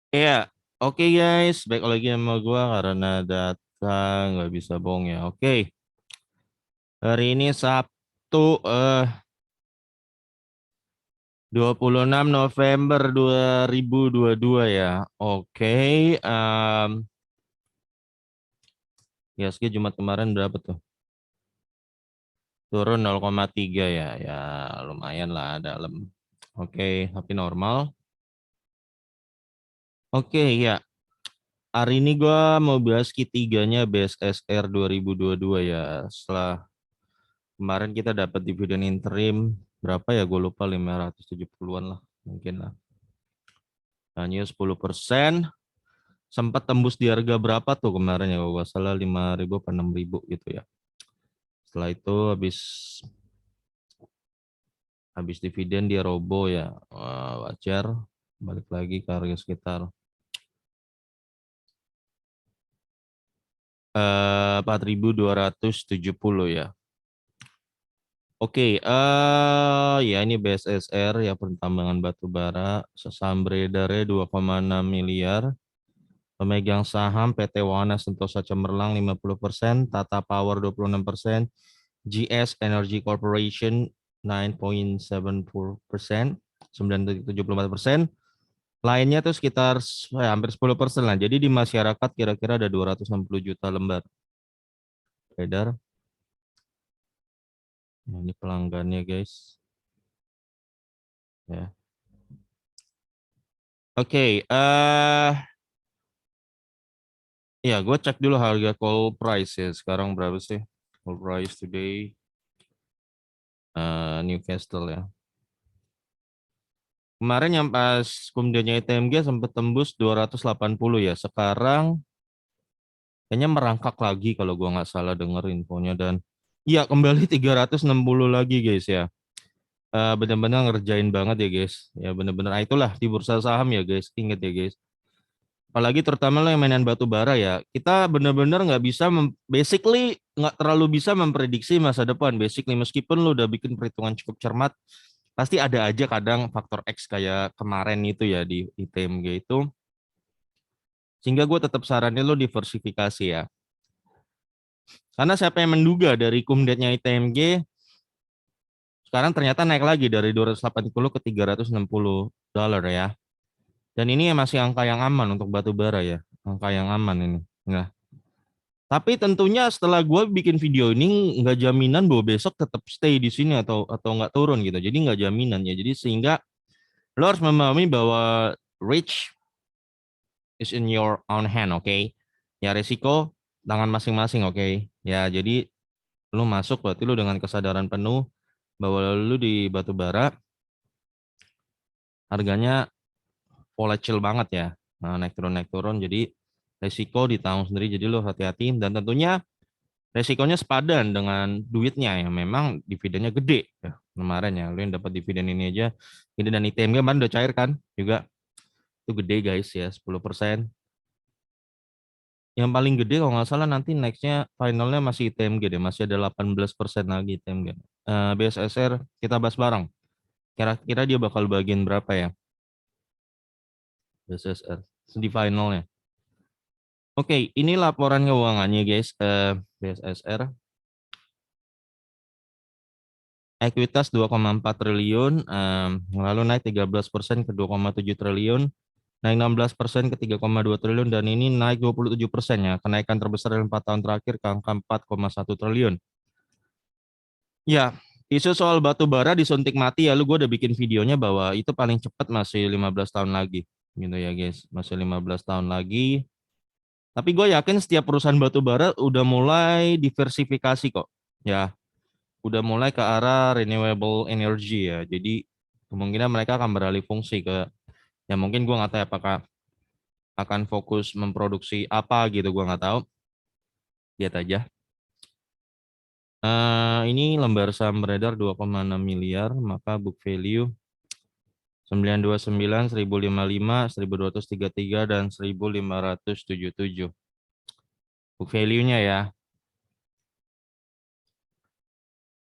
Iya, oke guys, baik lagi sama gua karena data nggak bisa bohong ya. Oke, hari ini Sabtu 26 November 2022 ya. Oke, em IHSG Jumat kemarin berapa tuh? Turun 0,3 ya. Ya lumayan lah dalam. Oke, tapi normal. Oke, ya. Hari ini gua mau bahas Q3-nya BSSR 2022 ya. Setelah kemarin kita dapat dividen interim berapa ya? Gue lupa 570-an lah mungkin lah. Hanya 10%. Sempat tembus di harga berapa tuh kemarin ya? Kalau nggak salah 5.000 atau 6.000 gitu ya. Setelah itu habis dividen dia robo ya. Wajar. Balik lagi ke harga sekitar 4.270 ya. Oke, ya ini BSSR ya pertambangan batu bara, saham beredarnya 2,6 miliar. Pemegang saham PT Wana Sentosa Cemerlang 50%, Tata Power 26%, GS Energy Corporation 9.74%, 9.74%. Lainnya tuh sekitar hampir 10% lah. Jadi di masyarakat kira-kira ada 260 juta lembar beredar. Nah, ini pelanggannya guys. Ya. Oke, ya gue cek dulu harga call price ya. Sekarang berapa sih? Call price today Newcastle ya. Kemarin yang pas kemudiannya ITMG sempat tembus 280 ya. Sekarang kayaknya merangkak lagi kalau gua nggak salah denger infonya dan iya kembali 360 lagi guys ya. Benar-benar ngerjain banget ya guys. Ya benar-benar itulah di bursa saham ya guys. Ingat ya guys. Apalagi terutama lo yang mainan batu bara ya. Kita benar-benar nggak bisa basically nggak terlalu bisa memprediksi masa depan. Basically meskipun lo udah bikin perhitungan cukup cermat, pasti ada aja kadang faktor X kayak kemarin itu ya di ITMG itu. Sehingga gue tetap saranin lo diversifikasi ya. Karena siapa yang menduga dari kumdetnya ITMG sekarang ternyata naik lagi dari 280 ke 360 dolar ya. Dan ini masih angka yang aman untuk batu bara ya. Angka yang aman ini. Nah, tapi tentunya setelah gue bikin video ini nggak jaminan bahwa besok tetap stay di sini atau nggak turun gitu. Jadi nggak jaminan ya. Jadi sehingga lo harus memahami bahwa rich is in your own hand, oke? Okay? Ya resiko tangan masing-masing, oke? Okay? Ya jadi lu masuk berarti lu dengan kesadaran penuh bahwa lu di batu bara harganya volatile banget ya. Nah, naik turun jadi resiko ditanggung sendiri jadi lu hati-hati dan tentunya resikonya sepadan dengan duitnya yang memang dividennya gede ya. Kemarin ya lu yang dapat dividen ini aja ini dan ITMG kemarin udah cair kan juga itu gede guys ya 10%. Yang paling gede kalau nggak salah nanti nextnya finalnya masih ITMG deh, masih ada 18% lagi ITMG. BSSR kita bahas bareng. Kira-kira dia bakal bagian berapa ya BSSR di finalnya. Oke, ini laporan keuangannya guys. BSSR ekuitas 2,4 triliun, lalu naik 13% ke 2,7 triliun, naik 16% ke 3,2 triliun dan ini naik 27% ya, kenaikan terbesar dalam 4 tahun terakhir ke angka 4,1 triliun. Ya, isu soal batu bara disuntik mati ya, lu gue udah bikin videonya bahwa itu paling cepat masih 15 tahun lagi. Gitu ya guys, masih 15 tahun lagi. Tapi gue yakin setiap perusahaan batu bara udah mulai diversifikasi kok. Ya, udah mulai ke arah renewable energy ya. Jadi kemungkinan mereka akan beralih fungsi ke, ya mungkin gue nggak tahu apakah akan fokus memproduksi apa gitu, gue nggak tahu. Lihat aja. Ini lembar saham beredar 2,6 miliar, maka book value 929, 1055, 1233, dan 1577. Book value-nya ya.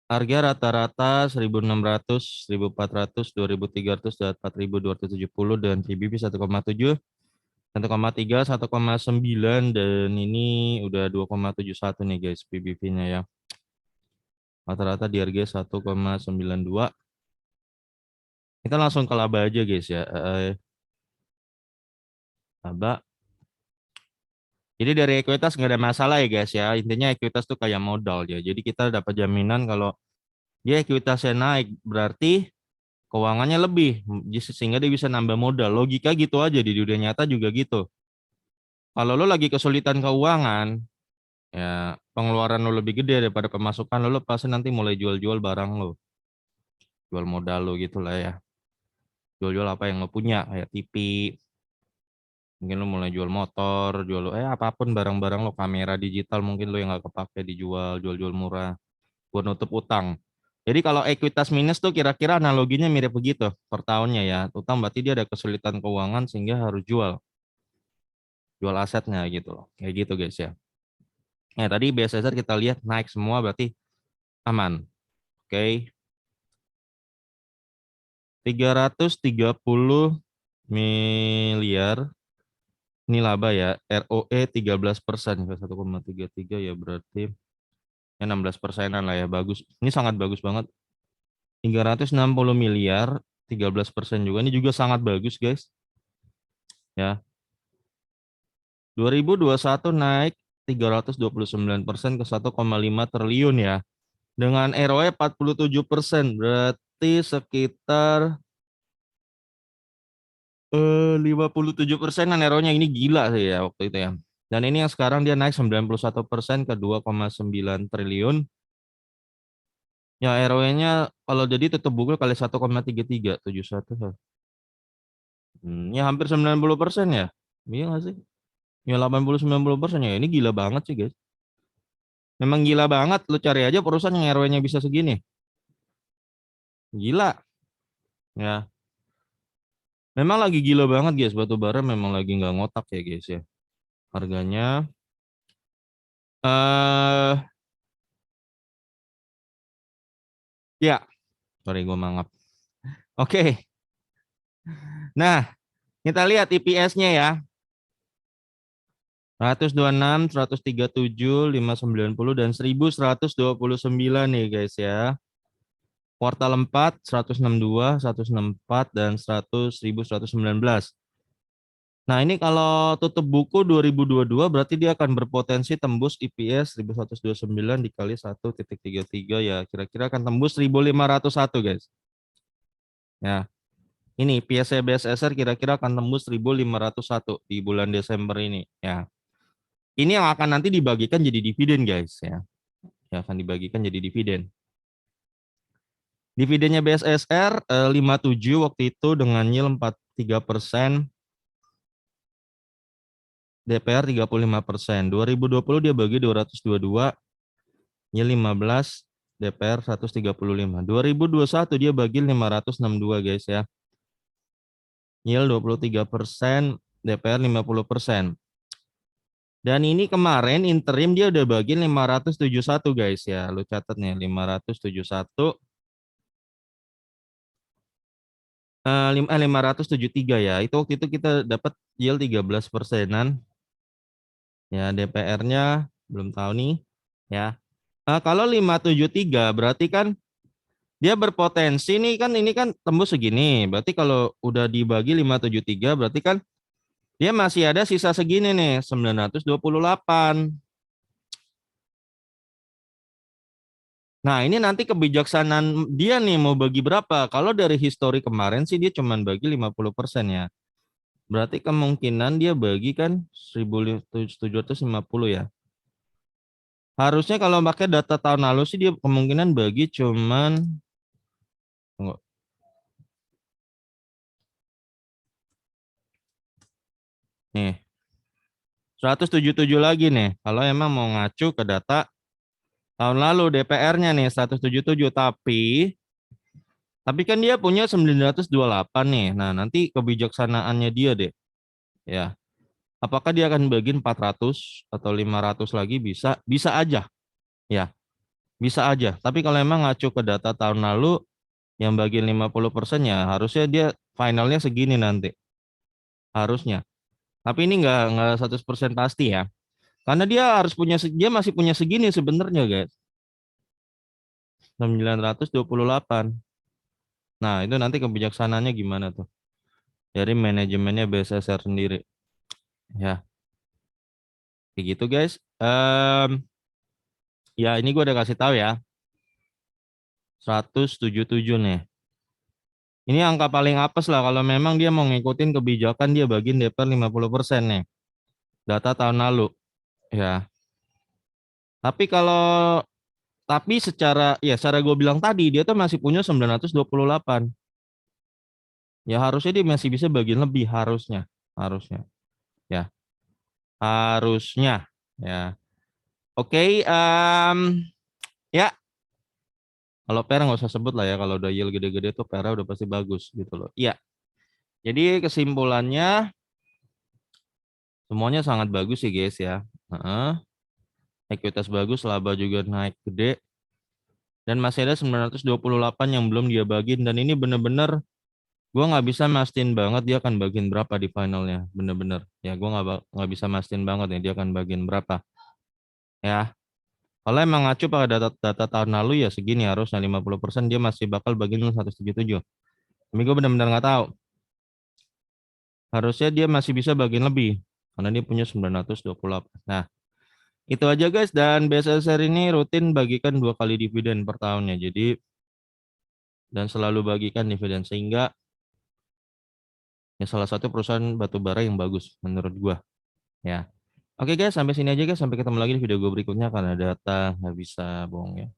Harga rata-rata 1.600, 1.400, 2.300, dan 4.270 dan PBB 1,7. 1,3, 1,9 dan ini udah 2,71 nih guys PBV-nya ya. Rata-rata di harga 1,92. Kita langsung ke laba aja guys ya. Laba. Jadi dari ekuitas nggak ada masalah ya guys ya. Intinya ekuitas tuh kayak modal ya. Jadi kita dapat jaminan kalau dia ekuitasnya naik berarti keuangannya lebih. Sehingga dia bisa nambah modal. Logika gitu aja di dunia nyata juga gitu. Kalau lo lagi kesulitan keuangan, ya pengeluaran lo lebih gede daripada pemasukan lo pasti nanti mulai jual-jual barang lo. Jual modal lo gitu lah ya. Jual-jual apa yang lo punya kayak TV. Mungkin lo mulai jual motor, jual apapun barang-barang lo, kamera digital mungkin lo yang nggak kepake dijual, jual-jual murah buat nutup utang. Jadi kalau ekuitas minus tuh kira-kira analoginya mirip begitu per tahunnya ya. Utang berarti dia ada kesulitan keuangan sehingga harus jual asetnya gitu loh. Kayak gitu guys ya. Nah tadi BSSR kita lihat naik semua berarti aman. Oke. 330 miliar ini laba ya. ROE 13%. 1,33 ya berarti ya 16%-an lah ya. Bagus. Ini sangat bagus banget. 360 miliar, 13% juga. Ini juga sangat bagus guys. Ya. 2021 naik 329% ke 1,5 triliun ya. Dengan ROE 47%. Berarti sekitar 57%-an ROE-nya. Ini gila sih ya waktu itu ya. Dan ini yang sekarang dia naik 91% ke 2,9 triliun. Ya ROE-nya kalau jadi tutup buku kali 1,3371. Ya hampir 90% ya. Iya nggak sih? Ya 80-90% ya. Ini gila banget sih guys. Memang gila banget. Lu cari aja perusahaan yang ROE-nya bisa segini. Gila. Ya. Memang lagi gila banget guys. Batu bara memang lagi nggak ngotak ya guys ya. Harganya. Ya. Sorry gue mangap. Oke. Nah. Kita lihat EPS-nya ya. 126, 137, 590, dan 1129 nih guys ya. Kuartal 4, 162, 164, dan 1119. Nah ini kalau tutup buku 2022 berarti dia akan berpotensi tembus EPS 1129 dikali 1,33 ya. Kira-kira akan tembus 1501 guys. Ya. Ini EPS BSSR kira-kira akan tembus 1501 di bulan Desember ini ya. Ini yang akan nanti dibagikan jadi dividen guys ya. Yang akan dibagikan jadi dividen. Dividennya BSSR 57 waktu itu dengan yield 43%. DPR 35%. 2020 dia bagi 222, yield 15, DPR 135. 2021 dia bagi 562 guys ya. Yield 23%, DPR 50%. Dan ini kemarin interim dia udah bagi 571 guys ya. Lu catat nih 571. 573 ya. Itu waktu itu kita dapat yield 13%-an. Ya, DPR-nya belum tahu nih ya. Kalau 573 berarti kan dia berpotensi nih kan ini kan tembus segini. Berarti kalau udah dibagi 573 berarti kan dia masih ada sisa segini nih 928. Nah, ini nanti kebijaksanaan dia nih mau bagi berapa? Kalau dari histori kemarin sih dia cuma bagi 50% ya. Berarti kemungkinan dia bagi kan 1750 ya. Harusnya kalau pakai data tahun lalu sih dia kemungkinan bagi cuman tunggu. Nih 177 lagi nih. Kalau emang mau ngacu ke data tahun lalu DPR-nya nih 177 tapi kan dia punya 928 nih. Nah, nanti kebijaksanaannya dia deh. Ya. Apakah dia akan bagi 400 atau 500 lagi bisa? Bisa aja. Ya, bisa aja. Tapi kalau emang ngacu ke data tahun lalu yang bagi 50% ya harusnya dia finalnya segini nanti. Harusnya. Tapi ini nggak 100% pasti ya. Karena dia masih punya segini sebenarnya guys. 928. Nah, itu nanti kebijaksanaannya gimana tuh? Dari manajemennya BSSR sendiri. Ya, kayak gitu guys. Ya ini gue udah kasih tahu ya. 177 nih. Ini angka paling apes lah kalau memang dia mau ngikutin kebijakan dia bagiin DPR 50% nih. Data tahun lalu. Ya. Tapi secara gue bilang tadi dia tuh masih punya 928. Ya harusnya dia masih bisa bagian lebih harusnya. Harusnya. Ya, harusnya. Ya. Oke, ya kalau PR nggak usah sebut lah ya, kalau udah yield gede-gede tuh PR udah pasti bagus gitu loh. Iya. Jadi kesimpulannya semuanya sangat bagus sih guys ya. Heeh. Ekuitas bagus, laba juga naik gede. Dan masih ada 928 yang belum dia bagiin. Dan ini bener-bener gue nggak bisa mastiin banget dia akan bagiin berapa di finalnya. Bener-bener. Ya gue nggak bisa mastiin banget ya dia akan bagiin berapa. Ya. Kalau emang ngacu pada data tahun lalu ya segini harusnya 50% dia masih bakal bagiin 177. Tapi gue bener-bener nggak tahu. Harusnya dia masih bisa bagiin lebih. Karena dia punya 928. Nah, itu aja guys. Dan BSSR ini rutin bagikan 2 kali dividen per tahunnya. Jadi, dan selalu bagikan dividen. Sehingga ya salah satu perusahaan batubara yang bagus menurut gua. Ya. Oke guys, sampai sini aja guys. Sampai ketemu lagi di video gue berikutnya. Karena data nggak bisa bohong ya.